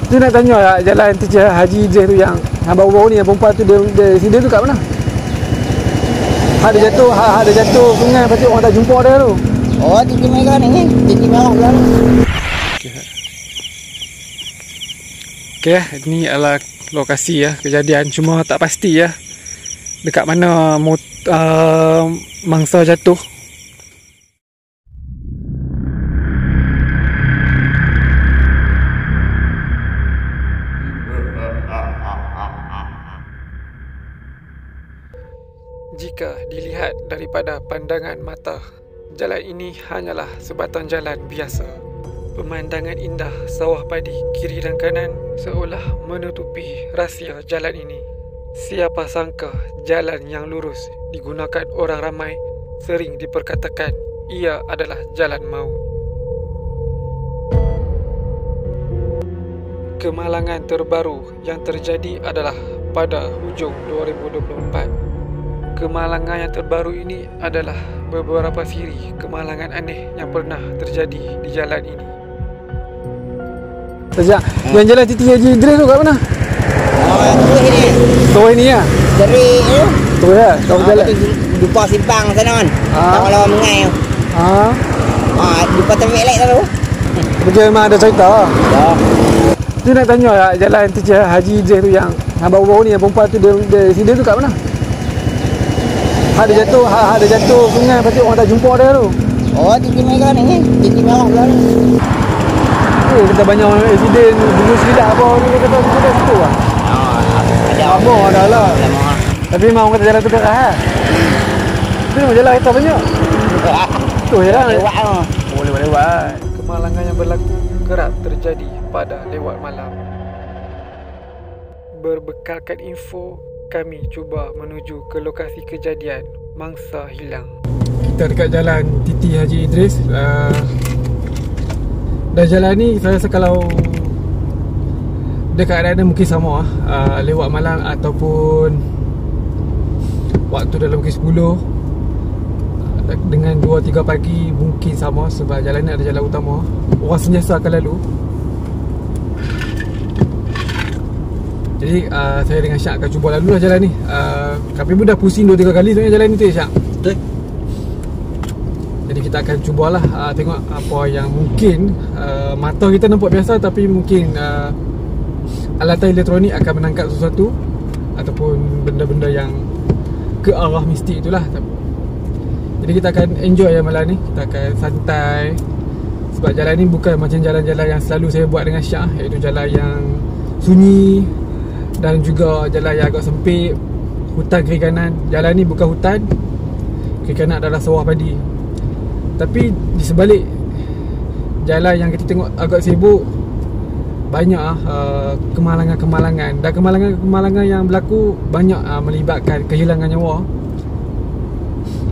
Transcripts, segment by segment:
Tu nak tanya lah, jalan Teacher Haji Idris tu yang baru-baru ni yang perempuan tu dia accident tu kat mana? Ada jatuh sungai, lepas tu orang tak jumpa dia tu. Oh, titik merah ni, titik merah belah ni. Okey, ni adalah lokasi ya kejadian, cuma tak pasti ya dekat mana mangsa jatuh. Jika dilihat daripada pandangan mata, jalan ini hanyalah sebatang jalan biasa. Pemandangan indah sawah padi kiri dan kanan seolah menutupi rahsia jalan ini. Siapa sangka jalan yang lurus digunakan orang ramai sering diperkatakan ia adalah jalan maut. Kemalangan terbaru yang terjadi adalah pada hujung 2024. Kemalangan yang terbaru ini adalah beberapa siri kemalangan aneh yang pernah terjadi di jalan ini. Sejak yang jalan Titi Haji Idris tu kat mana? Oh, terus ni. Terus ni ya? Dari tu. Terus ya? Kau jalan Jumpa simpang sana kan. Tak lawan mengai. Jumpa tempat elek tu. Betul memang ada cerita. Ya. Tu nak tanya lah, jalan Teacher Haji Idris tu yang baru-baru ni yang perempuan tu dia accident tu kat mana? Ada jatuh sungai, lepas tu orang tak jumpa dia tu. Oh, titik merah ni, titik merah belah ni. Oh, kita banyak accident dulu silap apa ni, dia kata kita situ lah. Ada apa ada lah. Tapi memang orang kata jalan tu dekat lah. Tu memang jalan kereta banyak. Tu je lah. Lewat lah. Oh, lewat. Kemalangan yang berlaku kerap terjadi pada lewat malam. Berbekalkan info, kami cuba menuju ke lokasi kejadian mangsa hilang. Kita dekat jalan Titi Haji Idris. Dan jalan ni saya rasa kalau dekat keadaan mungkin sama lewat malam ataupun waktu dalam pukul 10 dengan 2-3 pagi mungkin sama, sebab jalan ni ada jalan utama. Orang sentiasa akan lalu. Jadi saya dengan Syak akan cuba lalu lah jalan ni. Kami pun dah pusing 2-3 kali sebenarnya jalan ni tu ya Syak. Betul. Jadi kita akan cubalah tengok apa yang mungkin mata kita nampak biasa, tapi mungkin alatan elektronik akan menangkap sesuatu ataupun benda-benda yang ke arah mistik itulah. Jadi kita akan enjoy ya malam ni. Kita akan santai, sebab jalan ni bukan macam jalan-jalan yang selalu saya buat dengan Syak, iaitu jalan yang sunyi dan juga jalan yang agak sempit, hutan kiri kanan. Jalan ni bukan hutan, kiri kanan adalah sawah padi. Tapi di sebalik jalan yang kita tengok agak sibuk, banyak kemalangan-kemalangan. Dan kemalangan-kemalangan yang berlaku banyak melibatkan kehilangan nyawa.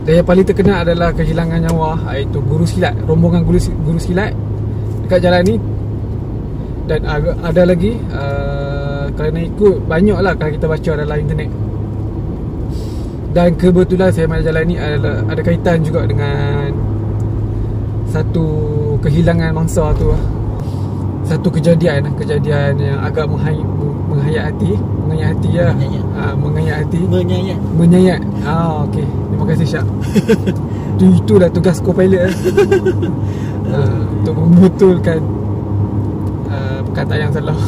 Dan yang paling terkenal adalah kehilangan nyawa, iaitu guru silat, rombongan guru silat dekat jalan ni. Dan ada lagi kalau nak ikut, banyak lah kalau kita baca dalam internet. Dan kebetulan saya main jalan ni ada kaitan juga dengan satu kehilangan mangsa tu, satu kejadian yang agak menghayat hati ya. Menyayat. Okey. Terima kasih Syak. Itulah tugas co-pilot untuk membetulkan perkataan yang salah.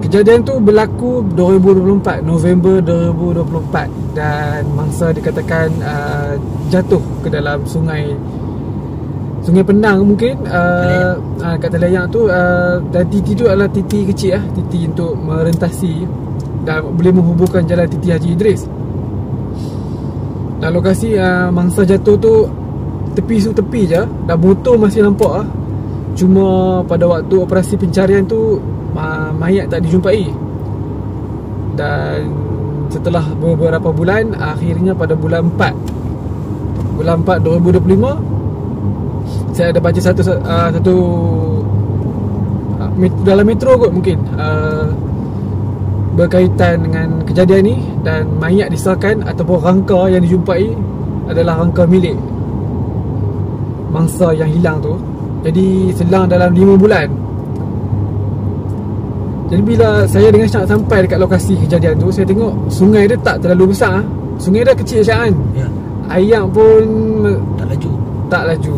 Kejadian tu berlaku 2024, November 2024, dan mangsa dikatakan jatuh ke dalam sungai Penang mungkin, kat Telayang tu. Dan titi tu adalah titi kecil titi untuk merentasi dan boleh menghubungkan jalan Titi Haji Idris. Dan lokasi mangsa jatuh tu tepi je, dan motor masih nampak Cuma pada waktu operasi pencarian tu mayat tak dijumpai. Dan setelah beberapa bulan, akhirnya pada bulan 4 2025, saya ada baca satu dalam Metro kot mungkin, berkaitan dengan kejadian ni. Dan mayat disahkan ataupun rangka yang dijumpai adalah rangka milik mangsa yang hilang tu. Jadi selang dalam 5 bulan. Jadi bila saya dengan Syak sampai dekat lokasi kejadian tu, saya tengok sungai dia tak terlalu besar. Sungai dia kecil Syak kan. Ya. Air pun Tak laju.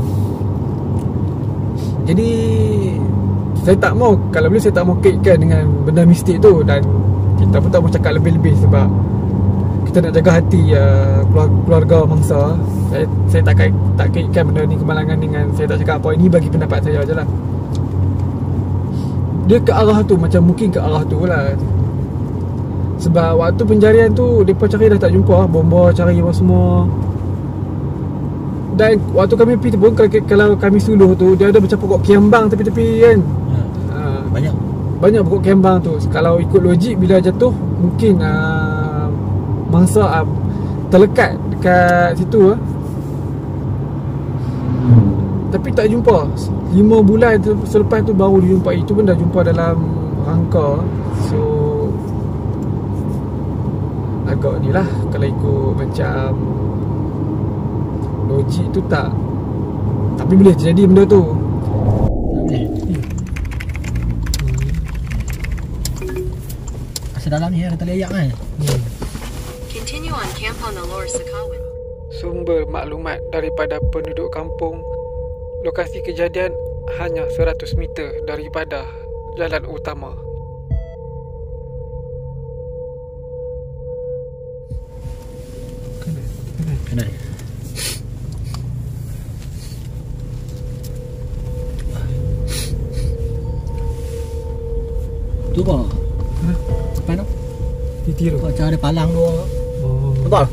Jadi saya tak mau, kalau boleh saya tak mau kaitkan dengan benda mistik tu. Dan kita pun tak mau cakap lebih-lebih sebab kita nak jaga hati keluarga mangsa. Saya tak kaitkan benda ni kemalangan dengan, saya tak cakap apa, ini bagi pendapat saya je lah. Dia ke arah tu, macam mungkin ke arah tu lah. Sebab waktu pencarian tu mereka cari dah tak jumpa, bomba cari apa semua. Dan waktu kami pergi tu pun, kalau kami suluh tu, dia ada macam pokok kiambang tepi-tepi kan. Banyak pokok kiambang tu. Kalau ikut logik, bila jatuh mungkin mangsa terlekat dekat situ Tapi tak jumpa. 5 bulan selepas tu baru dijumpai. Itu pun dah jumpa dalam rangka. So agak ni lah, kalau ikut macam logik tu tak. Tapi boleh terjadi benda tu. Asal dalam ni ada tali ayak kan. Continue on camp on the Lower Sakawin. Sumber maklumat daripada penduduk kampung, lokasi kejadian hanya 100 meter daripada jalan utama. Kanan. Tu apa? Apa tu? Titi tu. Macam ada palang tu. Oh. Betul?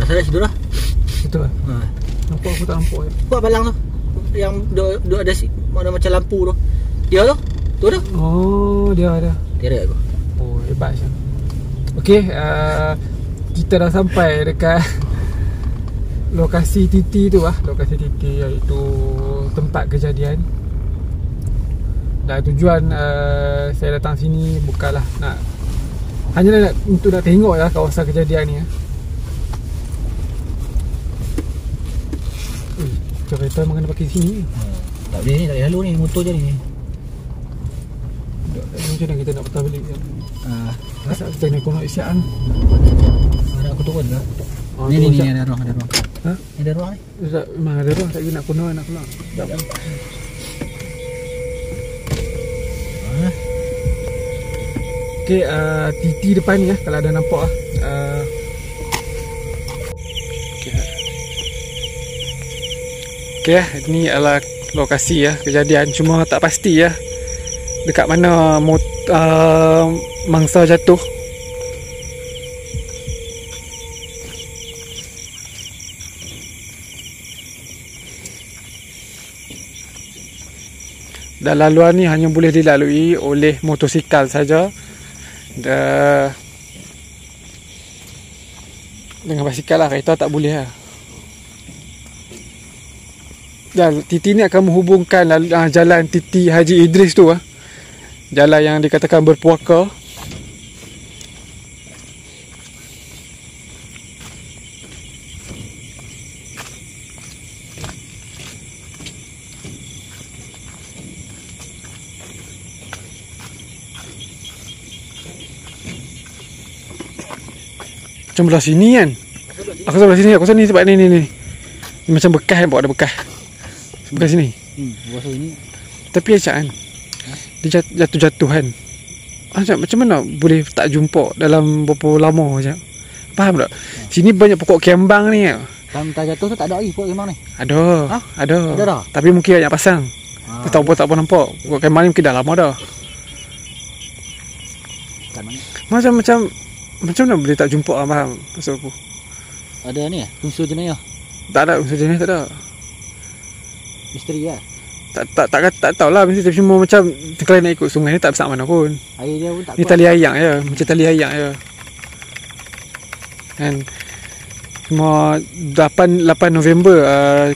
Saya dah situ dah. Betul lah. Nampak aku tak nampak je. Buat palang tu. Yang duk ada mana macam lampu tu. Dia tu? Tu dah? Oh, dia ada. Dia ada aku. Oh, hebat je. Okey, kita dah sampai dekat lokasi Titi tu lah. Lokasi Titi iaitu tempat kejadian. Dan tujuan saya datang sini bukanlah hanyalah untuk nak tengok lah kawasan kejadian ni. Kereta memang kena pakai sini. Tak boleh ni, tak boleh lalu ni, motor je ni. Macam mana kita nak patah balik kan? Asal kita nak konak isian. Ada aku turun ke? Ni ada ruang, ada ruang. Ha? Ni ada ruang ni. Memang ada ruang, tak kira nak konak, nak konak. Tak. Okey, Titi depan ni kalau ada nampak Okey, ni adalah lokasi kejadian, cuma tak pasti dekat mana mangsa jatuh. Dan laluan ni hanya boleh dilalui oleh motosikal saja. Dengan basikal lah, kereta tak boleh lah. Dan Titi ni akan menghubungkan jalan Titi Haji Idris tu jalan yang dikatakan berpuaka. Macam belah sini kan. Aku sebelah sini, aku sini sebab ni macam bekas nampak, ada bekas. Bekas sini. Bekas sini. Tapi acak kan. Dia jatuh-jatuh kan. Macam mana boleh tak jumpa dalam berapa lama macam. Faham tak? Sini banyak pokok kiambang ni. Time jatuh tu tak ada lagi pokok kiambang ni. Ada. Ada dah. Tapi mungkin banyak pasang. Tak apa nampak. Pokok kiambang ni mungkin dah lama dah. Macam mana boleh tak jumpa faham maksud aku. Ada ni unsur jenayah. Tak ada unsur jenayah, tak ada. Misteri lah. Tak tahulah mesti, tapi cuma macam kalau nak ikut sungai ni tak besar mana pun. Air dia pun tak ni kuat. Tali ayam je, macam tali ayam je. Kan cuma 8 November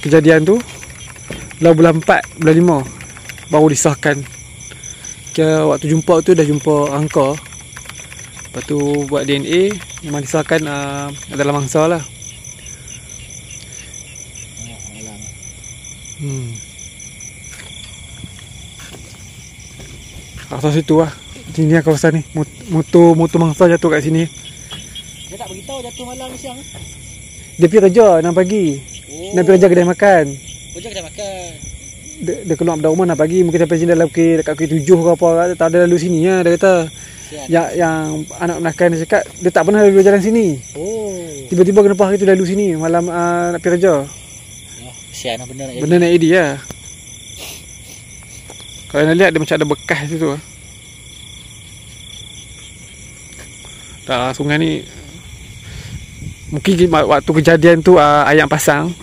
kejadian tu. Lalu bulan 4, bulan 5 baru disahkan. Waktu jumpa tu dah jumpa angka. Lepas tu buat DNA, memang disahkan adalah mangsa lah. Atas situ lah. Ini kawasan ni. Motor mangsa jatuh kat sini. Dia tak beritahu jatuh malam ke siang. Dia pergi kerja 6 pagi. Nak pergi kerja kedai makan. Kerja kedai makan. Dia keluar dari rumah 6 pagi. Mungkin sampai sini dalam dekat pukul 7 ke apa. Tak ada lalu sini lah. Dia kata yang anak menakan dia cakap dia tak pernah lalu jalan sini. Tiba-tiba kenapa hari tu lalu sini malam nak pergi kerja. Kesian lah benda nak edit lah. Kalau nak lihat dia macam ada bekas situ lah. Tak, sungai ni mungkin waktu kejadian tu ayam pasang.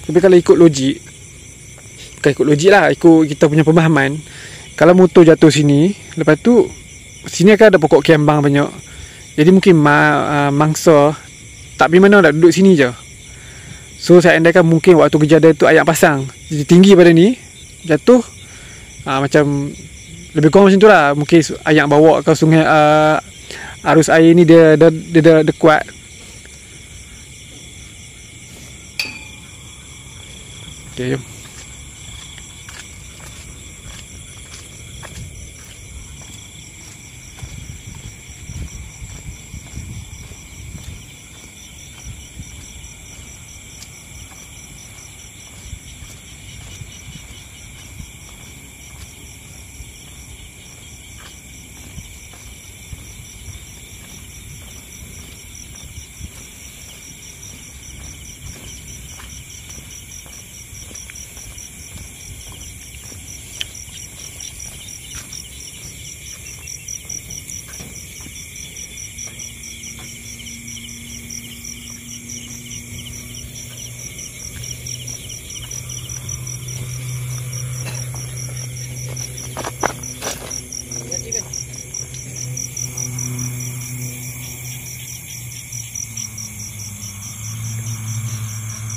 Tapi kalau ikut logik, bukan ikut logik lah, ikut kita punya pemahaman, kalau motor jatuh sini, lepas tu sini akan ada pokok kembang banyak. Jadi mungkin mangsa tak pergi mana, nak duduk sini je. So saya andaikan mungkin waktu kejadian tu ayam pasang, jadi tinggi pada ni, jatuh macam lebih kurang macam tu lah. Mungkin ayam bawa ke sungai, arus air ni dia kuat. Okay, jom.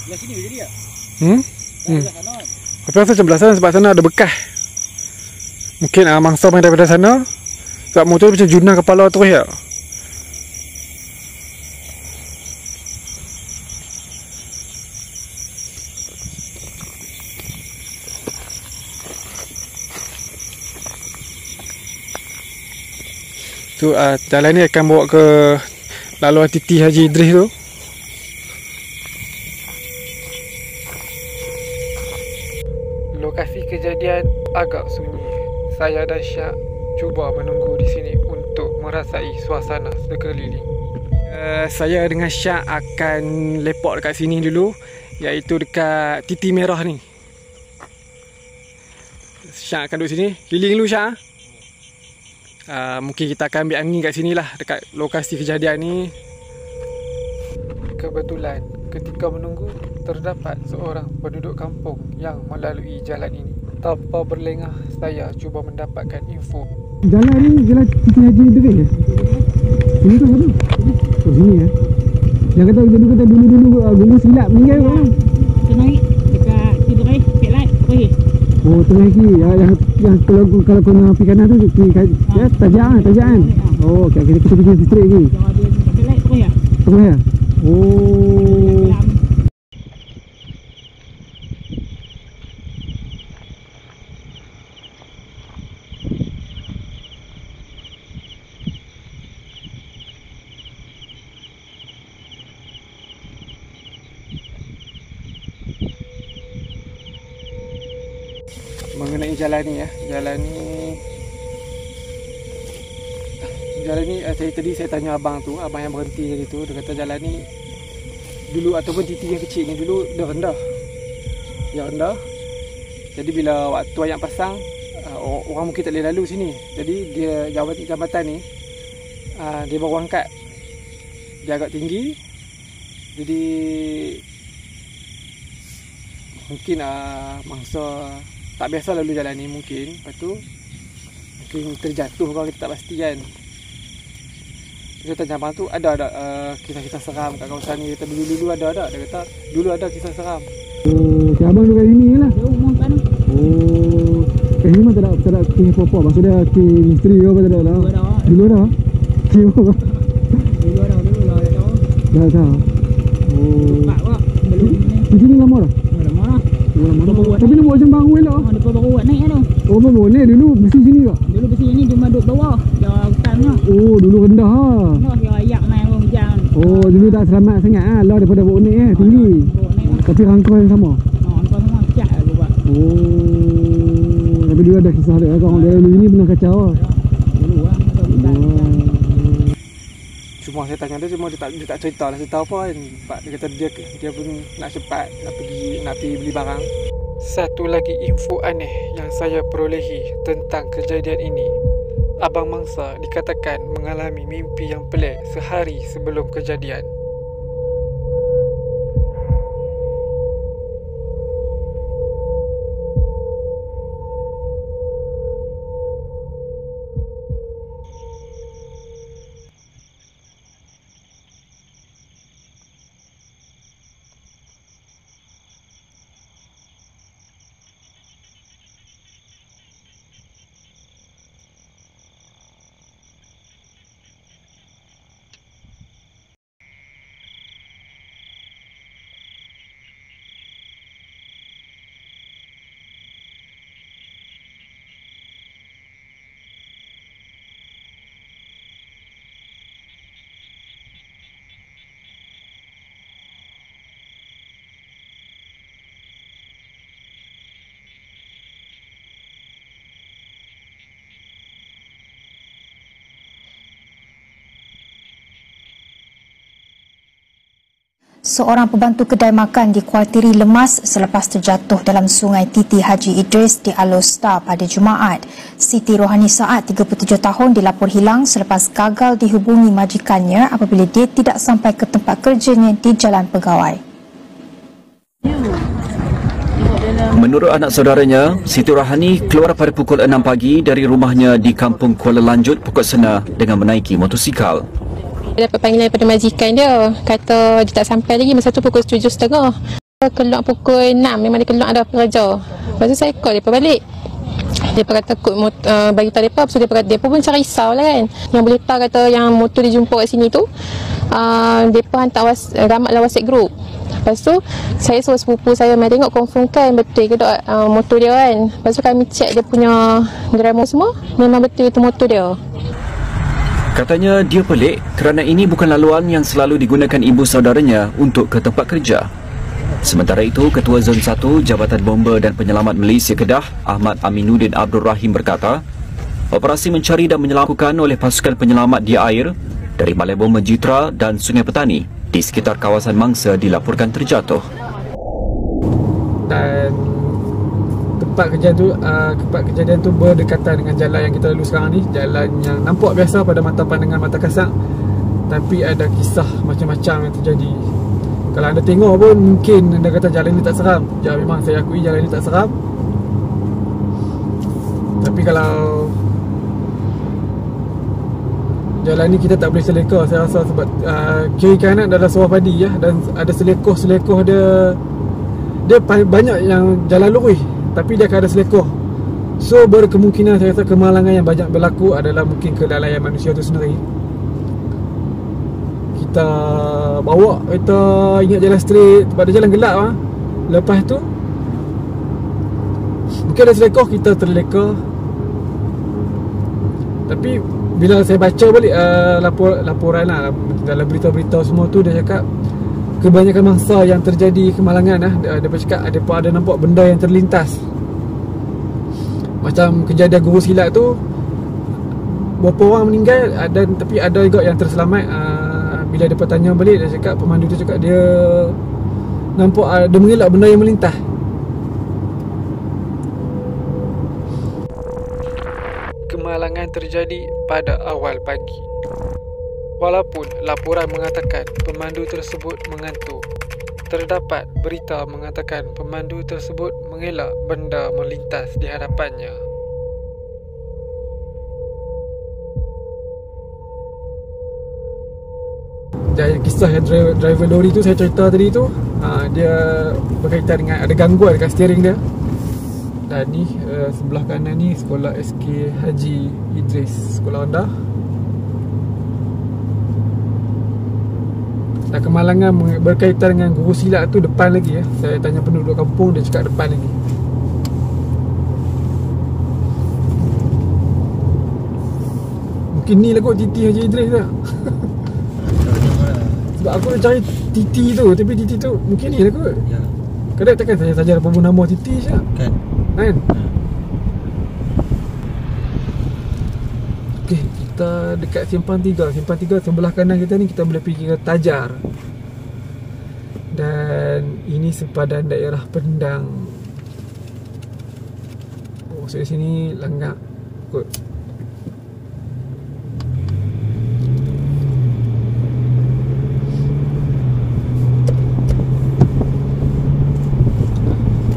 Belah sini jadi tak? Belah sana kan? Aku rasa macam belah sana sebab sana ada bekas. Mungkin mangsa main daripada sana. Sebab motor macam junang kepala terus ya. Tu jalan ni akan bawa ke laluan Titi Haji Idris tu. Lokasi kejadian agak sunyi. Saya dan Syak cuba menunggu di sini untuk merasai suasana sekeliling. Saya dengan Syak akan lepak dekat sini dulu, iaitu dekat Titi Merah ni. Syak akan duduk sini. Healing dulu Syak. Mungkin kita akan ambil angin kat sini lah, dekat lokasi kejadian ni. Kebetulan ketika menunggu, terdapat seorang penduduk kampung yang melalui jalan ini. Tanpa berlengah, saya cuba mendapatkan info. Jalan ni jalan Titi Haji Idris ke? Sini tu mana? Oh sini ya. Yang kata dulu gunggu silap meninggal ke mana? Tengah dekat Idris, Pek Light, pergi. Oh tengah lagi. Yang kalau kau nak pergi kanan tu ya, tajaan. Oh okay, kita pergi straight lagi. Yang ada dekat Pek Light, pergi ya? Tengah ya? Oh. Mengenai jalan ni ya, jalan ni tadi saya tanya abang yang berhenti tadi tu, dia kata jalan ni dulu ataupun titi yang kecil ni dulu dia rendah. Jadi bila waktu ayam pasang, orang mungkin tak boleh lalu sini. Jadi dia jambatan ni dia baru angkat. Dia agak tinggi. Jadi mungkin mangsa tak biasa lalu jalan ni mungkin. Lepas tu mungkin terjatuh kalau kita tak pasti kan. Dia kata abang tu ada kisah-kisah seram kat kawasan ni. Dia kata dulu ada. Dia kata dulu ada kisah seram. Oh, si abang tu kat sini lah. Dia umum kan. Oh, kat sini memang tak ada kisah apa-apa. Maksudnya kisah misteri ke apa tak ada lah. Dulu ada. Dulu ada. Dulu ada. Dah. Oh. Pak pula. Belum ni. Di sini lama dah? Lama lah. Oh, lama Baru dah. buat Tapi naik. nak buat macam baru elok. Depa baru buat naik tu. Oh, boleh dulu mesti sini tak? Dulu besi ni cuma duduk bawah. Dia hutan lah. Oh, dulu rendah ha. Noh dia ayak main orang jalan. Oh, dulu tak selamat sangat ah. Lah daripada bawa naik tinggi. Bawa naik lah. Tapi rangkau yang sama. Kau semua cak aku buat. Oh. Tapi dulu ada kisah dia orang dulu ini benar kacau ah. Dulu lah. Ada hutan. Cuma saya tanya dia, cuma dia tak cerita lah, cerita apa kan. Sebab dia kata dia pun nak cepat nak pergi beli barang. Satu lagi info aneh yang saya perolehi tentang kejadian ini. Abang mangsa dikatakan mengalami mimpi yang pelik sehari sebelum kejadian. Seorang pembantu kedai makan dikuartiri lemas selepas terjatuh dalam sungai Titi Haji Idris di Alor Star pada Jumaat. Siti Rohani Saad, 37 tahun, dilapor hilang selepas gagal dihubungi majikannya apabila dia tidak sampai ke tempat kerjanya di Jalan Pegawai. Menurut anak saudaranya, Siti Rohani keluar pada pukul 6 pagi dari rumahnya di Kampung Kuala Lanjut, Pokok Sena dengan menaiki motosikal. Dia dapat panggilan daripada majikan dia, kata dia tak sampai lagi, masa tu pukul 7.30. Keluar pukul 6, memang dia keluar ada kerja. Lepas tu saya call dia balik. Dia kata takut bagi tahu dia, so dia pun macam risau lah kan. Yang boleh tahu kata yang motor dia jumpa kat sini tu, dia hantar ramatlah WhatsApp group. Lepas tu saya suruh sepupu saya mai tengok, confirm kan betul ke tak motor dia kan. Lepas tu kami check dia punya drama semua, memang betul itu motor dia. Katanya dia pelik kerana ini bukan laluan yang selalu digunakan ibu saudaranya untuk ke tempat kerja. Sementara itu, Ketua Zon 1 Jabatan Bomba dan Penyelamat Malaysia Kedah, Ahmad Aminuddin Abdul Rahim berkata, operasi mencari dan menyelamatkan oleh pasukan penyelamat di air dari Balai Bomba Jitra dan Sungai Petani di sekitar kawasan Mangsa dilaporkan terjatuh. Dan tempat kejadian tu berdekatan dengan jalan yang kita lalui sekarang ni, jalan yang nampak biasa pada mata pandangan mata kasar, tapi ada kisah macam-macam yang terjadi. Kalau anda tengok pun mungkin anda kata jalan ni tak seram. Ya, memang saya akui jalan ni tak seram. Tapi kalau jalan ni kita tak boleh seleka, saya rasa, sebab kiri kanan adalah sawah padi ya, dan ada selekoh-selekoh dia banyak yang jalan lurus, tapi dia akan ada selekoh. So berkemungkinan saya rasa kemalangan yang banyak berlaku adalah mungkin kelalaian manusia itu sendiri. Kita bawa kereta ingat jalan straight, pada jalan gelap ha? Lepas tu mungkin ada selekoh, kita terleka. Tapi bila saya baca balik laporan lah, dalam berita-berita semua tu, dia cakap kebanyakan mangsa yang terjadi kemalangan dia bercakap ada nampak benda yang terlintas. Macam kejadian guru silat tu, berapa orang meninggal, tapi ada juga yang terselamat. Bila dia bertanya balik, dia cakap, pemandu tu cakap dia nampak dia mengelak benda yang melintas. Kemalangan terjadi pada awal pagi. Walaupun laporan mengatakan pemandu tersebut mengantuk, terdapat berita mengatakan pemandu tersebut mengelak benda melintas di hadapannya. Dan kisah yang driver lori tu saya cerita tadi tu, dia berkaitan dengan ada gangguan dekat steering dia. Dan ni sebelah kanan ni sekolah SK Haji Idris, sekolah rendah. Dan kemalangan berkaitan dengan guru silat tu depan lagi ya. Saya tanya penduduk kampung, dia cakap depan lagi. Mungkin ni lah kot Titi Haji Idris tak? Sebab aku nak cari Titi tu, tapi Titi tu mungkin ni lah kot. Ya. Kadang takkan saya saja apa pun nama Titi je Kan. kan? Okey, kita dekat Simpang 3. Simpang 3 sebelah kanan kita ni, kita boleh pergi ke Tajar. Dan ini sempadan daerah Pendang. Oh, so di sini Langgak kot.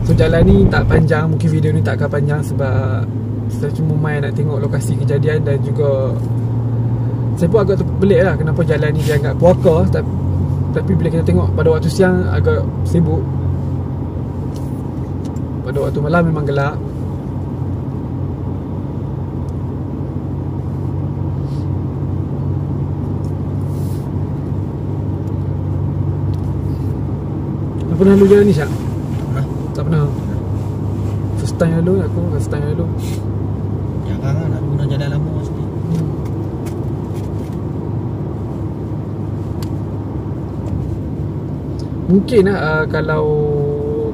So jalan ni tak panjang, mungkin video ni tak akan panjang sebab saya cuma main nak tengok lokasi kejadian. Dan juga saya pun agak pelik lah kenapa jalan ni dia agak puaka. Tapi bila kita tengok pada waktu siang agak sibuk, pada waktu malam memang gelap. Tak pernah lalu jalan ni Syak? Tak pernah. First time lalu aku, first time lalu. Jarang lah nak guna jalan lama sini. Mungkin lah kalau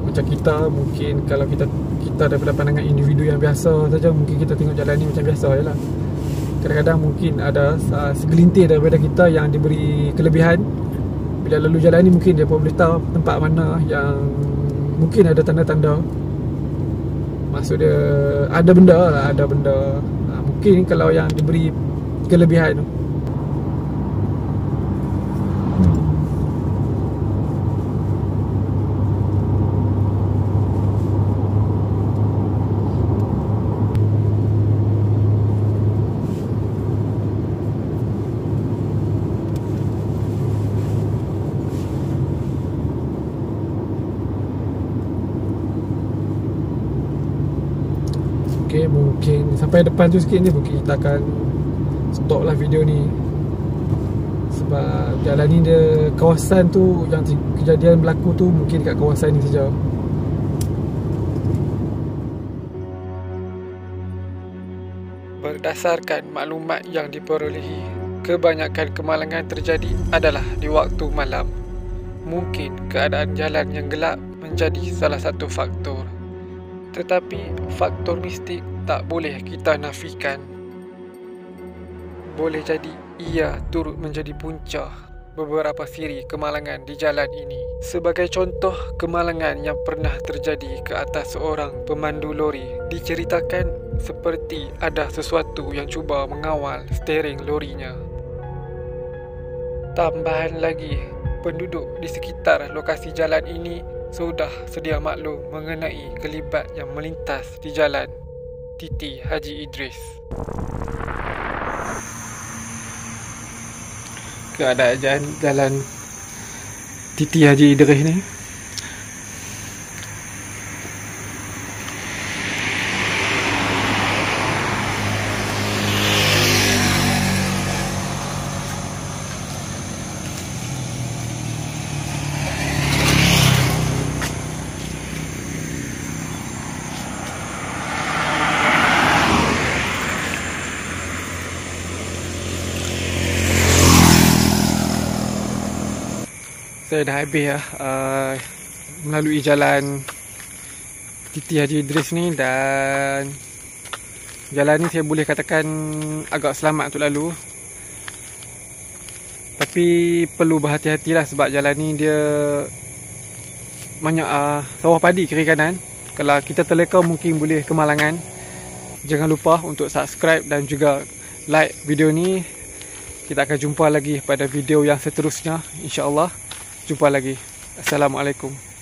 macam kita, mungkin kalau kita daripada pandangan individu yang biasa saja, mungkin kita tengok jalan ni macam biasa je lah. Kadang-kadang mungkin ada segelintir daripada kita yang diberi kelebihan. Bila lalu jalan ni mungkin dia pun boleh tahu tempat mana yang mungkin ada tanda-tanda. Maksud dia ada benda lah, ada benda. Mungkin kalau yang diberi kelebihan tu. Okay, mungkin sampai depan tu sikit ni mungkin kita akan stop lah video ni. Sebab jalan ni dia, kawasan tu yang kejadian berlaku tu mungkin dekat kawasan ni saja. Berdasarkan maklumat yang diperolehi, kebanyakan kemalangan terjadi adalah di waktu malam. Mungkin keadaan jalan yang gelap menjadi salah satu faktor. Tetapi faktor mistik tak boleh kita nafikan. Boleh jadi ia turut menjadi punca beberapa siri kemalangan di jalan ini. Sebagai contoh kemalangan yang pernah terjadi ke atas seorang pemandu lori, diceritakan seperti ada sesuatu yang cuba mengawal steering lorinya. Tambahan lagi, penduduk di sekitar lokasi jalan ini sudah sedia maklum mengenai kelibat yang melintas di jalan Titi Haji Idris. Keadaan jalan Titi Haji Idris ni saya dah habis lah melalui jalan Titi Haji Idris ni. Dan jalan ni saya boleh katakan agak selamat untuk lalu, tapi perlu berhati-hatilah sebab jalan ni dia banyak sawah padi kiri kanan. Kalau kita terleka mungkin boleh kemalangan. Jangan lupa untuk subscribe dan juga like video ni. Kita akan jumpa lagi pada video yang seterusnya, insya-Allah. Jumpa lagi. Assalamualaikum.